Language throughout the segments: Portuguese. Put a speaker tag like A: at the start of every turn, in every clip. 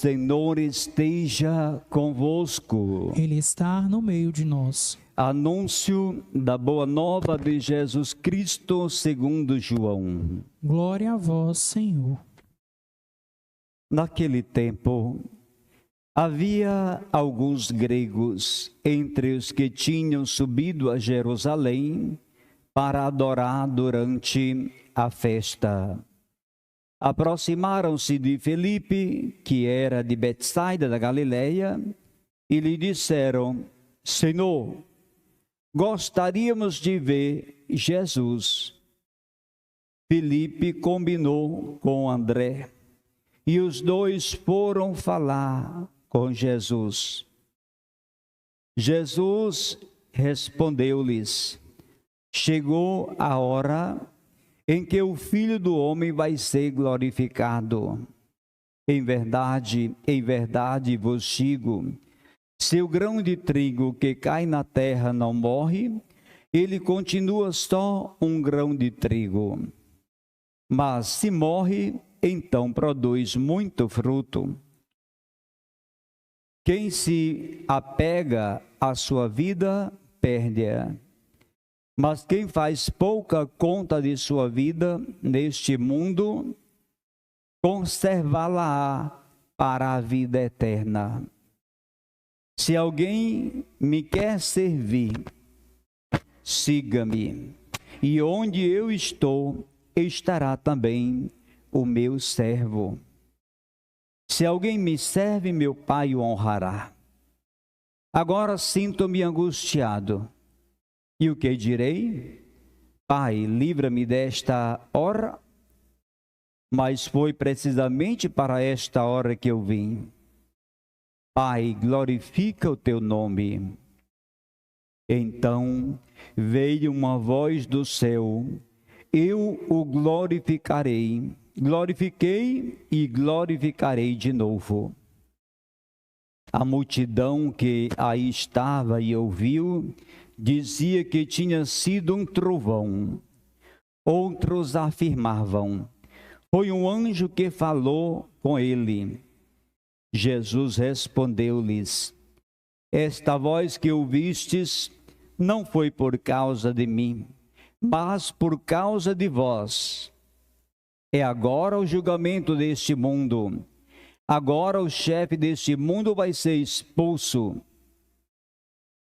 A: Senhor esteja convosco.
B: Ele está no meio de nós.
A: Anúncio da boa nova de Jesus Cristo segundo João.
B: Glória a vós, Senhor.
A: Naquele tempo, havia alguns gregos entre os que tinham subido a Jerusalém para adorar durante a festa. Aproximaram-se de Felipe, que era de Betsaida da Galileia, e lhe disseram: Senhor, gostaríamos de ver Jesus. Felipe combinou com André, e os dois foram falar com Jesus. Jesus respondeu-lhes: chegou a hora em que o Filho do Homem vai ser glorificado. Em verdade vos digo, se o grão de trigo que cai na terra não morre, ele continua só um grão de trigo. Mas se morre, então produz muito fruto. Quem se apega à sua vida, perde-a. Mas quem faz pouca conta de sua vida neste mundo, conservá-la para a vida eterna. Se alguém me quer servir, siga-me, e onde eu estou, estará também o meu servo. Se alguém me serve, meu Pai o honrará. Agora sinto-me angustiado. E o que direi? Pai, livra-me desta hora. Mas foi precisamente para esta hora que eu vim. Pai, glorifica o teu nome. Então veio uma voz do céu: eu o glorificarei. Glorifiquei e glorificarei de novo. A multidão que aí estava e ouviu, dizia que tinha sido um trovão. Outros afirmavam: foi um anjo que falou com ele. Jesus respondeu-lhes: esta voz que ouvistes não foi por causa de mim, mas por causa de vós. É agora o julgamento deste mundo. Agora o chefe deste mundo vai ser expulso.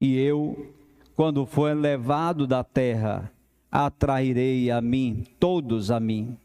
A: E eu, quando for levado da terra, atrairei a mim, todos a mim.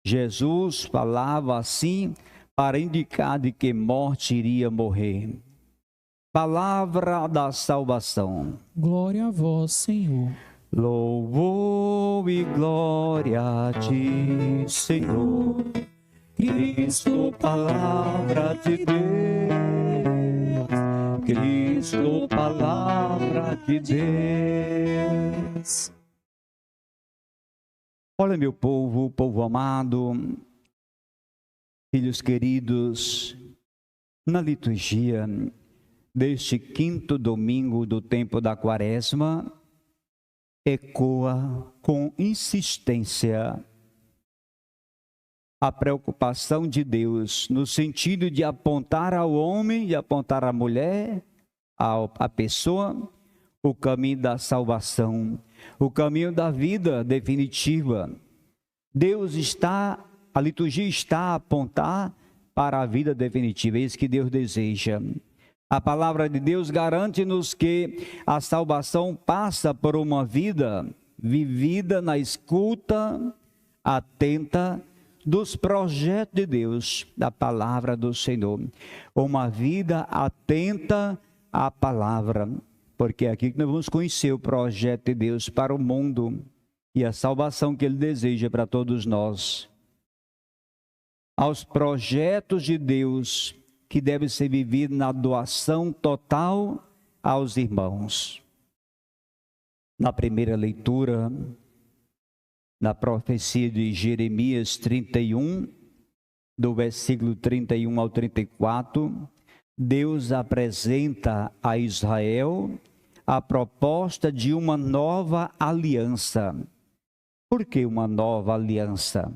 A: Jesus falava assim para indicar de que morte iria morrer. Palavra da salvação.
B: Glória a vós, Senhor.
A: Louvor e glória a ti, Senhor. Cristo, palavra de Deus. Cristo, palavra de Deus. Olha, meu povo, povo amado, filhos queridos, na liturgia deste quinto domingo do tempo da Quaresma, ecoa com insistência a preocupação de Deus, no sentido de apontar ao homem e apontar à mulher, à pessoa, o caminho da salvação, o caminho da vida definitiva. A liturgia está a apontar para a vida definitiva, é isso que Deus deseja. A palavra de Deus garante-nos que a salvação passa por uma vida vivida na escuta atenta dos projetos de Deus, da palavra do Senhor. Uma vida atenta à palavra, porque é aqui que nós vamos conhecer o projeto de Deus para o mundo e a salvação que Ele deseja para todos nós. Aos projetos de Deus que deve ser vivido na doação total aos irmãos. Na primeira leitura, na profecia de Jeremias 31, do versículo 31 ao 34, Deus apresenta a Israel a proposta de uma nova aliança. Por que uma nova aliança?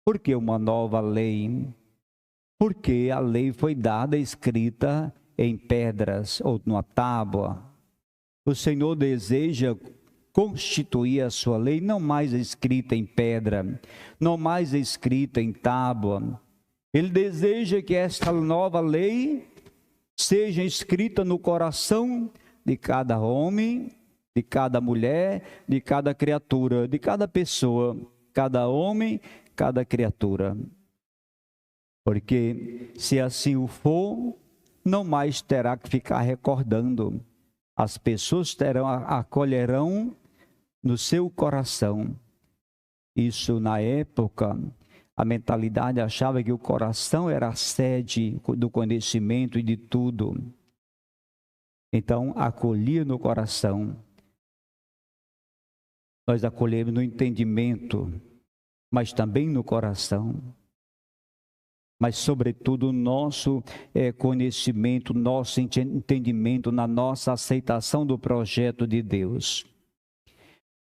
A: Por que uma nova lei? Porque a lei foi dada escrita em pedras ou numa tábua. O Senhor deseja constituir a sua lei não mais escrita em pedra, não mais escrita em tábua. Ele deseja que esta nova lei seja escrita no coração de cada homem, de cada mulher, de cada criatura, de cada pessoa, cada homem, cada criatura. Porque se assim o for, não mais terá que ficar recordando. As pessoas acolherão no seu coração. Isso na época, a mentalidade achava que o coração era a sede do conhecimento e de tudo. Então, acolhia no coração. Nós acolhemos no entendimento, mas também no coração. Mas, sobretudo, o nosso conhecimento, nosso entendimento, na nossa aceitação do projeto de Deus.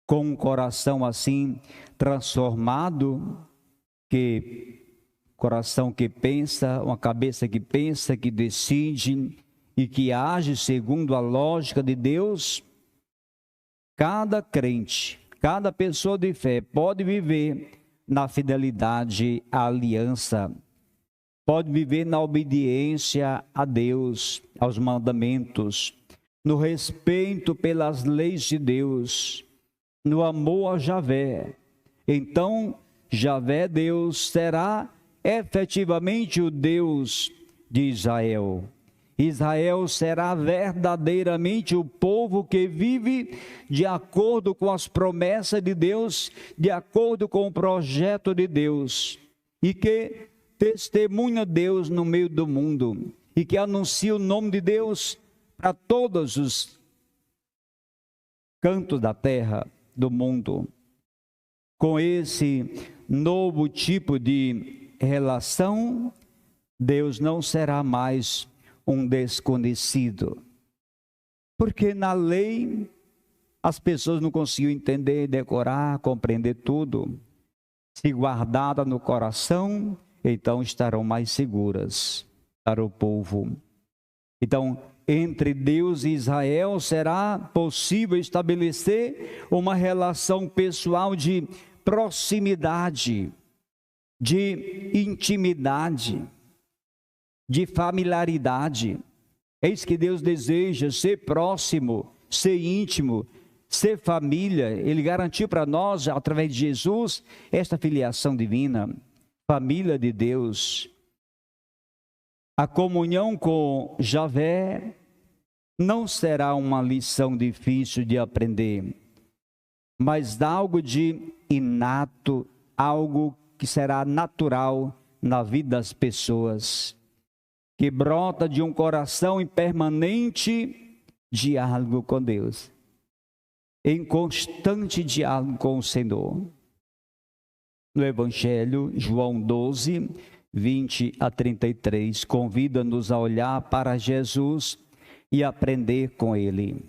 A: Com um coração assim transformado, coração que pensa, uma cabeça que pensa, que decide e que age segundo a lógica de Deus, cada crente, cada pessoa de fé pode viver na fidelidade à aliança, pode viver na obediência a Deus, aos mandamentos, no respeito pelas leis de Deus, no amor a Javé. Então, Javé, Deus, será efetivamente o Deus de Israel. Israel será verdadeiramente o povo que vive de acordo com as promessas de Deus, de acordo com o projeto de Deus, e que testemunha Deus no meio do mundo, e que anuncia o nome de Deus para todos os cantos da terra, do mundo. Com esse novo tipo de relação, Deus não será mais um desconhecido. Porque na lei as pessoas não conseguiam entender, decorar, compreender tudo. Se guardada no coração, então estarão mais seguras para o povo. Então, entre Deus e Israel será possível estabelecer uma relação pessoal de proximidade, de intimidade, de familiaridade. É isso que Deus deseja, ser próximo, ser íntimo, ser família. Ele garantiu para nós, através de Jesus, esta filiação divina, família de Deus. A comunhão com Javé não será uma lição difícil de aprender, mas algo de inato, algo que será natural na vida das pessoas, que brota de um coração em permanente diálogo com Deus, em constante diálogo com o Senhor. No Evangelho, João 12, 20 a 33, convida-nos a olhar para Jesus e aprender com Ele.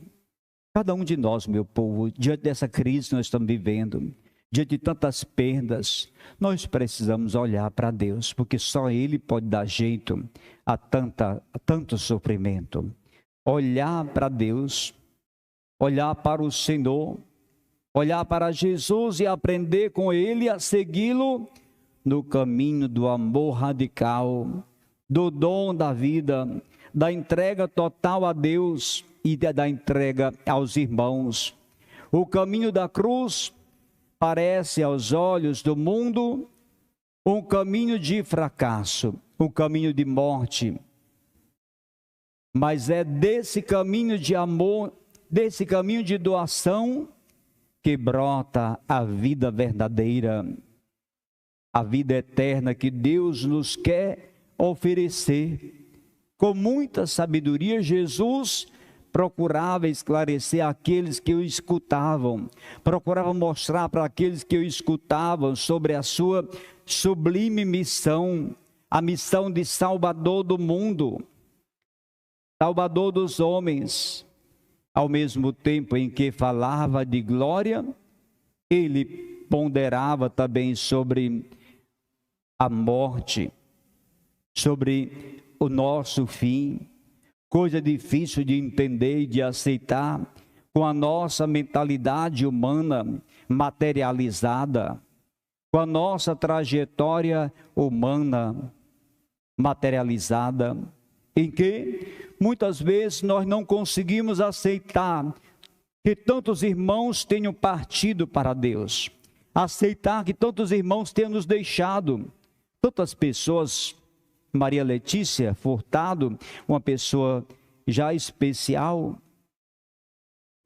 A: Cada um de nós, meu povo, diante dessa crise que nós estamos vivendo, diante de tantas perdas, nós precisamos olhar para Deus, porque só Ele pode dar jeito a tanto sofrimento. Olhar para Deus, olhar para o Senhor, olhar para Jesus e aprender com Ele a segui-lo no caminho do amor radical, do dom da vida, da entrega total a Deus e da entrega aos irmãos. O caminho da cruz parece aos olhos do mundo um caminho de fracasso, um caminho de morte. Mas é desse caminho de amor, desse caminho de doação, que brota a vida verdadeira, a vida eterna que Deus nos quer oferecer. Com muita sabedoria, Jesus procurava esclarecer aqueles que o escutavam, procurava mostrar para aqueles que o escutavam sobre a sua sublime missão, a missão de Salvador do mundo, Salvador dos homens. Ao mesmo tempo em que falava de glória, ele ponderava também sobre a morte, sobre o nosso fim, coisa difícil de entender e de aceitar com a nossa mentalidade humana materializada, com a nossa trajetória humana materializada, em que muitas vezes nós não conseguimos aceitar que tantos irmãos tenham partido para Deus, aceitar que tantos irmãos tenham nos deixado, tantas pessoas. Maria Letícia Furtado, uma pessoa já especial,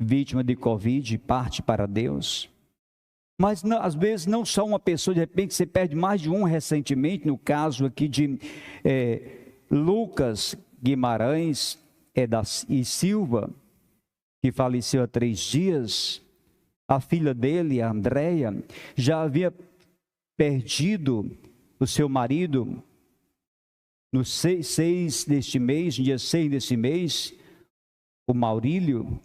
A: vítima de Covid, parte para Deus. Mas não, às vezes não só uma pessoa, de repente você perde mais de um recentemente, no caso aqui de Lucas Guimarães e Silva, que faleceu há 3 dias. A filha dele, a Andréia, já havia perdido o seu marido no 6 deste mês, dia 6 deste mês, o Maurílio.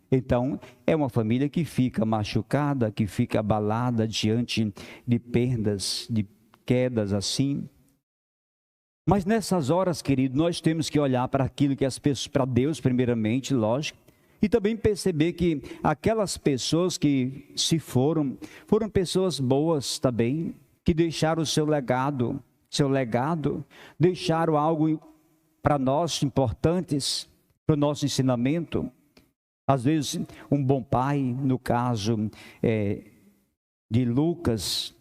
A: Então, é uma família que fica machucada, que fica abalada diante de perdas, de quedas assim. Mas nessas horas, querido, nós temos que olhar para aquilo que as pessoas, para Deus primeiramente, lógico, e também perceber que aquelas pessoas que se foram pessoas boas também, que deixaram o seu legado, deixaram algo para nós importantes, para o nosso ensinamento. Às vezes, um bom pai, no caso de Lucas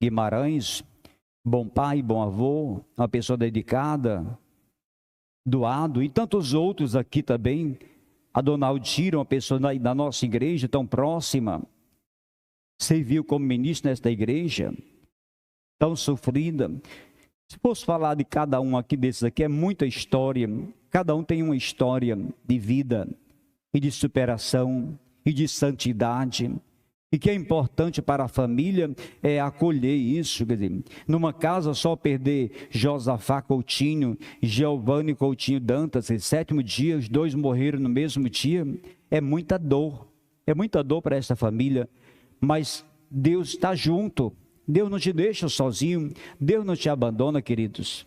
A: Guimarães, bom pai, bom avô, uma pessoa dedicada, doado, e tantos outros aqui também. A dona Aldira, uma pessoa da nossa igreja, tão próxima, serviu como ministro nesta igreja, tão sofrida. Se fosse falar de cada um aqui desses aqui, é muita história. Cada um tem uma história de vida e de superação e de santidade. E que é importante para a família é acolher isso. Quer dizer, numa casa só perder Josafá Coutinho e Giovanni Coutinho Dantas, 7º dia, os 2 morreram no mesmo dia, é muita dor para essa família, mas Deus está junto, Deus não te deixa sozinho, Deus não te abandona, queridos,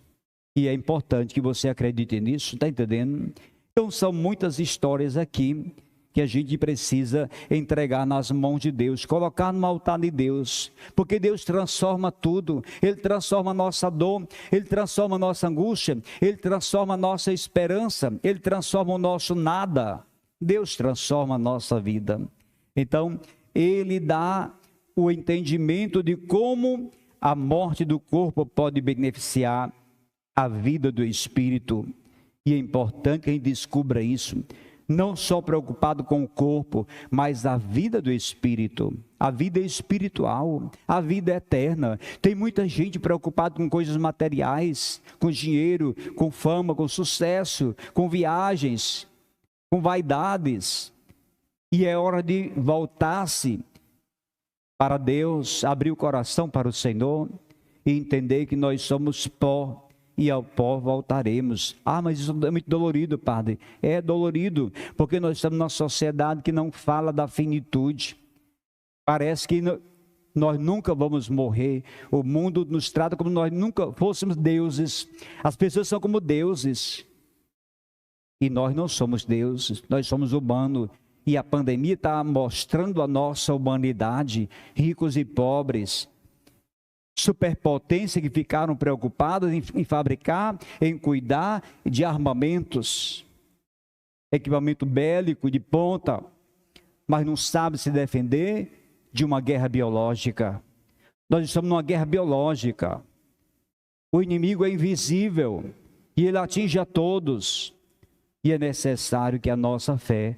A: e é importante que você acredite nisso, está entendendo? Então são muitas histórias aqui, que a gente precisa entregar nas mãos de Deus, colocar no altar de Deus, porque Deus transforma tudo, Ele transforma a nossa dor, Ele transforma a nossa angústia, Ele transforma a nossa esperança, Ele transforma o nosso nada, Deus transforma a nossa vida. Então, Ele dá o entendimento de como a morte do corpo pode beneficiar a vida do espírito, e é importante que a gente descubra isso, não só preocupado com o corpo, mas a vida do espírito, a vida espiritual, a vida eterna. Tem muita gente preocupada com coisas materiais, com dinheiro, com fama, com sucesso, com viagens, com vaidades. E é hora de voltar-se para Deus, abrir o coração para o Senhor e entender que nós somos pó. E ao pó voltaremos. Ah, mas isso é muito dolorido, padre. É dolorido, porque nós estamos numa sociedade que não fala da finitude. Parece que nós nunca vamos morrer. O mundo nos trata como nós nunca fôssemos deuses. As pessoas são como deuses. E nós não somos deuses, nós somos humanos. E a pandemia está mostrando a nossa humanidade, ricos e pobres, superpotência que ficaram preocupadas em fabricar, em cuidar de armamentos, equipamento bélico de ponta, mas não sabe se defender de uma guerra biológica. Nós estamos numa guerra biológica. O inimigo é invisível e ele atinge a todos. E é necessário que a nossa fé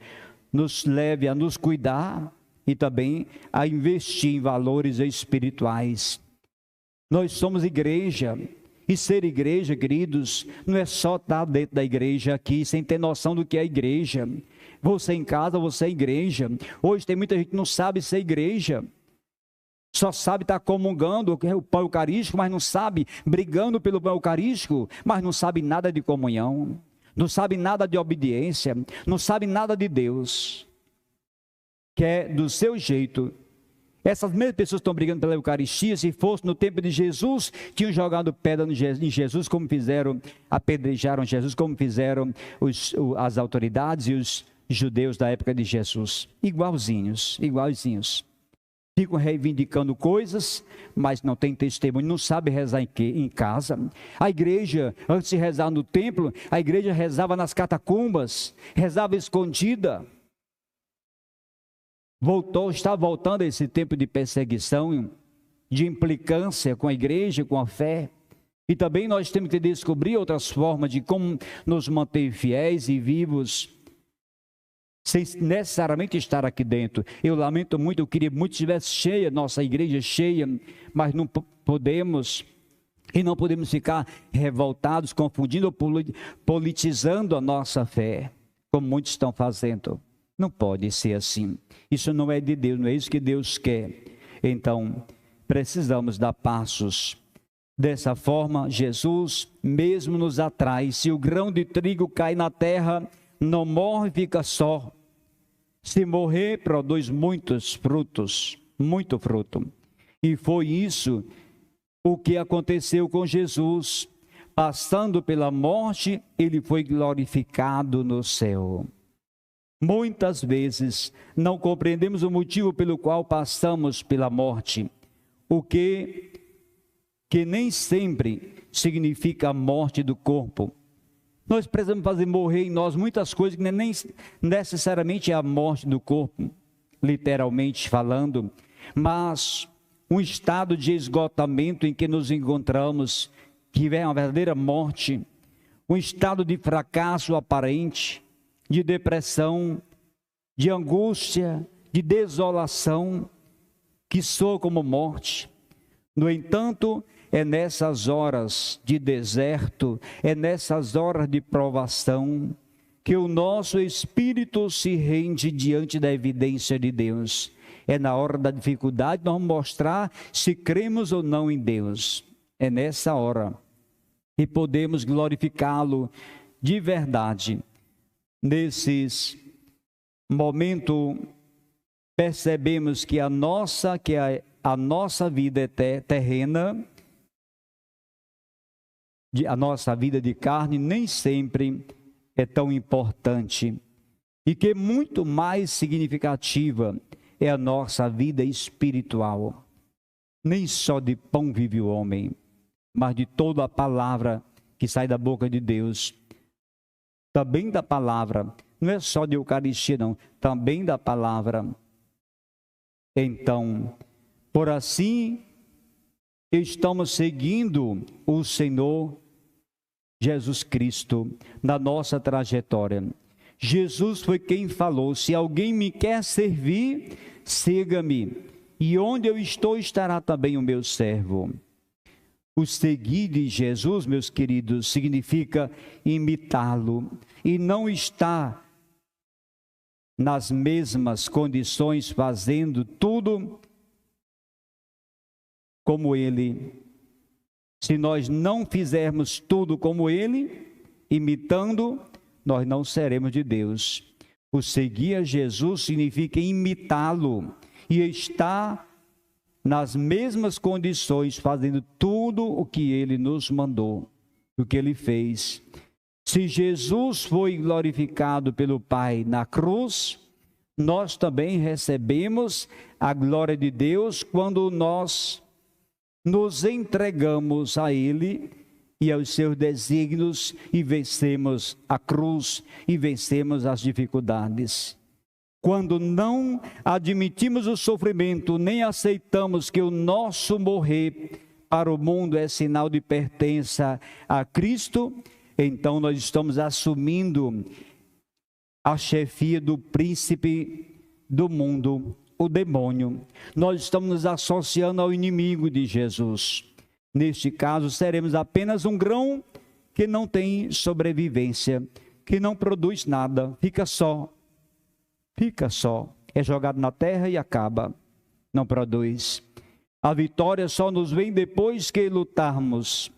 A: nos leve a nos cuidar e também a investir em valores espirituais. Nós somos igreja, e ser igreja, queridos, não é só estar dentro da igreja aqui, sem ter noção do que é igreja. Você em casa, você é igreja. Hoje tem muita gente que não sabe ser igreja, só sabe estar comungando o pão eucarístico, mas não sabe, brigando pelo pão eucarístico, mas não sabe nada de comunhão, não sabe nada de obediência, não sabe nada de Deus. Quer do seu jeito, Essas mesmas pessoas estão brigando pela Eucaristia. Se fosse no tempo de Jesus, tinham jogado pedra em Jesus, como fizeram, apedrejaram Jesus, como fizeram as autoridades e os judeus da época de Jesus. Igualzinhos. Ficam reivindicando coisas, mas não tem testemunho, não sabe rezar em casa. A igreja, antes de rezar no templo, a igreja rezava nas catacumbas, rezava escondida. Está voltando a esse tempo de perseguição, de implicância com a igreja, com a fé. E também nós temos que descobrir outras formas de como nos manter fiéis e vivos, sem necessariamente estar aqui dentro. Eu lamento muito, eu queria muito que estivesse cheia, nossa igreja cheia, mas não podemos, e não podemos ficar revoltados, confundindo ou politizando a nossa fé, como muitos estão fazendo. Não pode ser assim. Isso não é de Deus, não é isso que Deus quer. Então, precisamos dar passos. Dessa forma, Jesus mesmo nos atrai. Se o grão de trigo cai na terra, não morre, fica só. Se morrer, produz muitos frutos, muito fruto. E foi isso o que aconteceu com Jesus. Passando pela morte, ele foi glorificado no céu. Muitas vezes não compreendemos o motivo pelo qual passamos pela morte, o que nem sempre significa a morte do corpo. Nós precisamos fazer morrer em nós muitas coisas que nem necessariamente é a morte do corpo, literalmente falando, mas um estado de esgotamento em que nos encontramos, que é uma verdadeira morte, um estado de fracasso aparente, de depressão, de angústia, de desolação, que soa como morte. No entanto, é nessas horas de deserto, é nessas horas de provação, que o nosso espírito se rende diante da evidência de Deus. É na hora da dificuldade nós vamos mostrar se cremos ou não em Deus. É nessa hora que podemos glorificá-lo de verdade. Nesses momentos, percebemos que a nossa vida é terrena, a nossa vida de carne nem sempre é tão importante, e que muito mais significativa é a nossa vida espiritual. Nem só de pão vive o homem, mas de toda a palavra que sai da boca de Deus. Também da palavra, não é só de Eucaristia não, também da palavra. Então, por assim, estamos seguindo o Senhor Jesus Cristo na nossa trajetória. Jesus foi quem falou: se alguém me quer servir, siga-me, e onde eu estou estará também o meu servo. O seguir de Jesus, meus queridos, significa imitá-lo e não estar nas mesmas condições, fazendo tudo como ele. Se nós não fizermos tudo como ele, imitando, nós não seremos de Deus. O seguir a Jesus significa imitá-lo e estar nas mesmas condições, fazendo tudo o que ele nos mandou, o que ele fez. Se Jesus foi glorificado pelo Pai na cruz, nós também recebemos a glória de Deus quando nós nos entregamos a Ele e aos seus desígnios e vencemos a cruz e vencemos as dificuldades. Quando não admitimos o sofrimento, nem aceitamos que o nosso morrer para o mundo é sinal de pertença a Cristo, então nós estamos assumindo a chefia do príncipe do mundo, o demônio. Nós estamos nos associando ao inimigo de Jesus. Neste caso, seremos apenas um grão que não tem sobrevivência, que não produz nada, fica só, é jogado na terra e acaba, não produz. A vitória só nos vem depois que lutamos.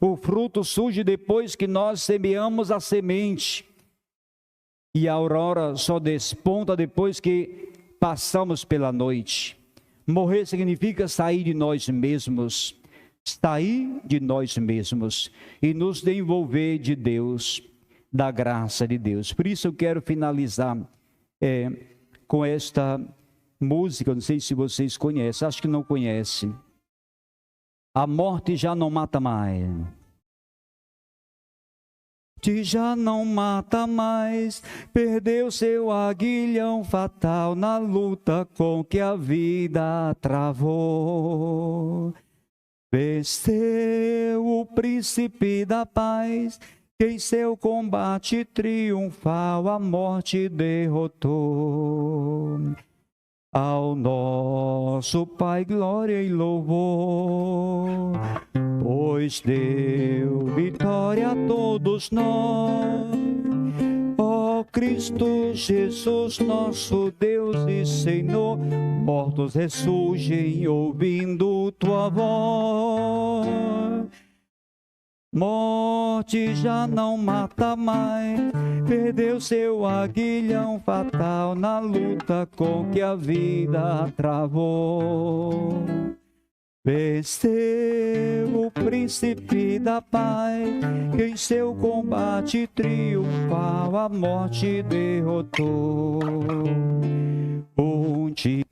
A: O fruto surge depois que nós semeamos a semente. E a aurora só desponta depois que passamos pela noite. Morrer significa sair de nós mesmos, e nos desenvolver de Deus, da graça de Deus. Por isso eu quero finalizar com esta música, não sei se vocês conhecem, acho que não conhecem. A morte já não mata mais. Já não mata mais, perdeu seu aguilhão fatal na luta com que a vida travou. Venceu o príncipe da paz, que em seu combate triunfal a morte derrotou. Ao nosso Pai glória e louvor, pois deu vitória a todos nós. Ó Cristo Jesus, nosso Deus e Senhor, mortos ressurgem ouvindo tua voz. Morte já não mata mais, perdeu seu aguilhão fatal na luta com que a vida travou. Venceu o príncipe da paz, que em seu combate triunfal a morte derrotou. Um dia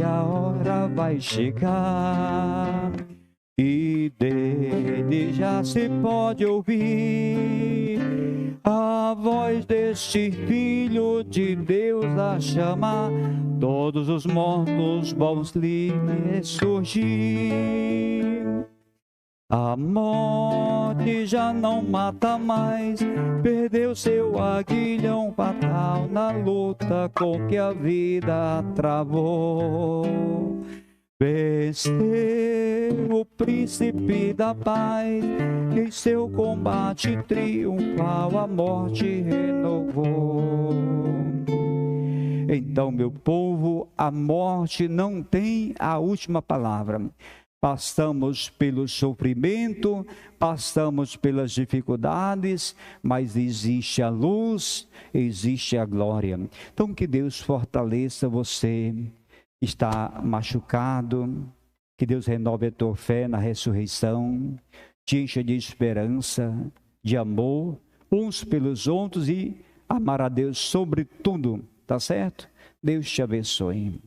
A: a hora vai chegar, e dele já se pode ouvir a voz deste Filho de Deus a chamar todos os mortos vão lhe ressurgir. A morte já não mata mais, perdeu seu aguilhão fatal na luta com que a vida travou. Venceu o príncipe da paz, que em seu combate triunfal a morte renovou. Então, meu povo, a morte não tem a última palavra. Passamos pelo sofrimento, passamos pelas dificuldades, mas existe a luz, existe a glória. Então, que Deus fortaleça você. Está machucado, que Deus renove a tua fé na ressurreição, te encha de esperança, de amor, uns pelos outros e amar a Deus sobre tudo, tá certo? Deus te abençoe.